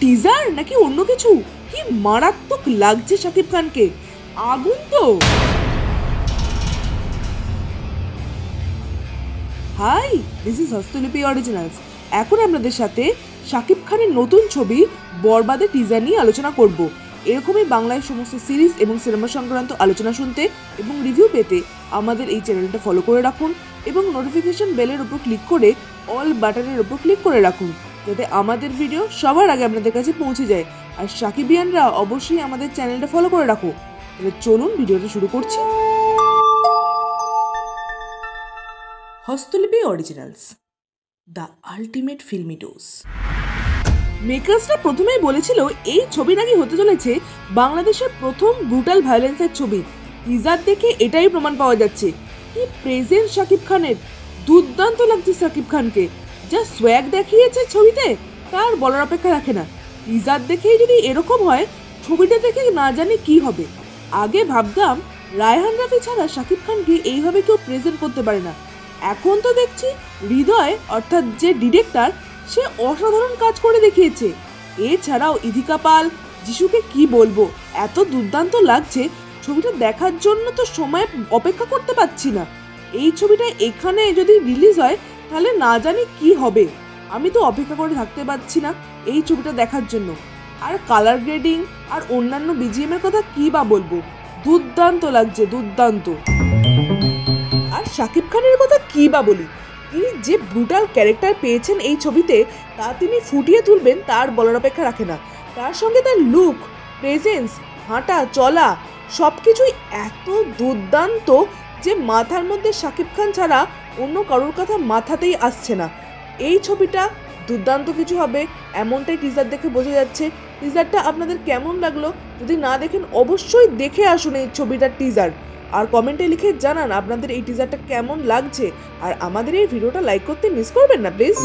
Teaser নাকি অন্য কিছু? কি মারাত্মক লাগছে শাকিব খানকে, আগুন তো। Hi, this is Hastolipi Originals. এখন আপনাদের সাথে শাকিব খানের নতুন ছবি বরবাদের টিজার নিয়ে আলোচনা করব। এরকমই বাংলায় সমস্ত সিরিজ এবং সিনেমা সংক্রান্ত আলোচনা শুনতে এবং রিভিউ পেতে আমাদের এই চ্যানেলটা ফলো করে রাখুন এবং নোটিফিকেশন বেলের উপর ক্লিক করে অল বাটনের উপর ক্লিক করে রাখুন, যাতে আমাদের ভিডিও সবার আগে আপনাদের কাছে পৌঁছে যায়। আর শাকিবিয়ানরা অবশ্যই আমাদের চ্যানেলটা ফলো করে রাখো। তাহলে চলুন ভিডিওটা শুরু করছি। Hastolipi Originals, the ultimate filmy dose. মেকার্সরা প্রথমেই বলেছিল এই ছবি নাকি হতে চলেছে বাংলাদেশের প্রথম ব্রুটাল ভায়োলেন্সের ছবি। টিজার দেখে এটাই প্রমাণ পাওয়া যাচ্ছে। কি প্রেজেন্স শাকিব খানের, দুর্দান্ত লাগছে শাকিব খানকে। যা সোয়াগ দেখিয়েছে ছবিতে তার বলার অপেক্ষা রাখে না। টিজার দেখেই যদি এরকম হয়, ছবিটা দেখে না জানি কি হবে। আগে ভাবতাম রায়হান রাফি ছাড়া শাকিব খানকে এইভাবে কেউ প্রেজেন্ট করতে পারে না। এখন তো দেখছি হৃদয় অর্থাৎ যে ডিরেক্টর, সে অসাধারণ কাজ করে দেখিয়েছে। এছাড়াও ইধিকা পাল, যিশুকে কি বলবো, এত দুর্দান্ত লাগছে। ছবিটা দেখার জন্য তো সময় অপেক্ষা করতে পারছি না। এই ছবিটা এখানে যদি রিলিজ হয় তাহলে না জানি কি হবে। আমি তো অপেক্ষা করে থাকতে পারছি না এই ছবিটা দেখার জন্য। আর কালার গ্রেডিং আর অন্যান্য বিজিএম এর কথা কি বা বলবো, দুর্দান্ত লাগছে, দুর্দান্ত। আর শাকিব খানের কথা কি বা বলি, তিনি যে ব্রুটাল ক্যারেক্টার পেয়েছেন এই ছবিতে, তা তিনি ফুটিয়ে তুলবেন তার বলার অপেক্ষা রাখে না। তার সঙ্গে তার লুক, প্রেজেন্স, হাঁটা চলা সব কিছুই এত দুর্দান্ত যে মাথার মধ্যে শাকিব খান ছাড়া অন্য কারোর কথা মাথাতেই আসছে না। এই ছবিটা দুর্দান্ত কিছু হবে এমনটাই টিজার দেখে বোঝা যাচ্ছে। টিজারটা আপনাদের কেমন লাগলো? যদি না দেখেন অবশ্যই দেখে আসুন এই ছবিটার টিজার, আর কমেন্টে লিখে জানান আপনাদের এই টিজারটা কেমন লাগছে। আর আমাদের এই ভিডিওটা লাইক করতে মিস করবেন না প্লিজ।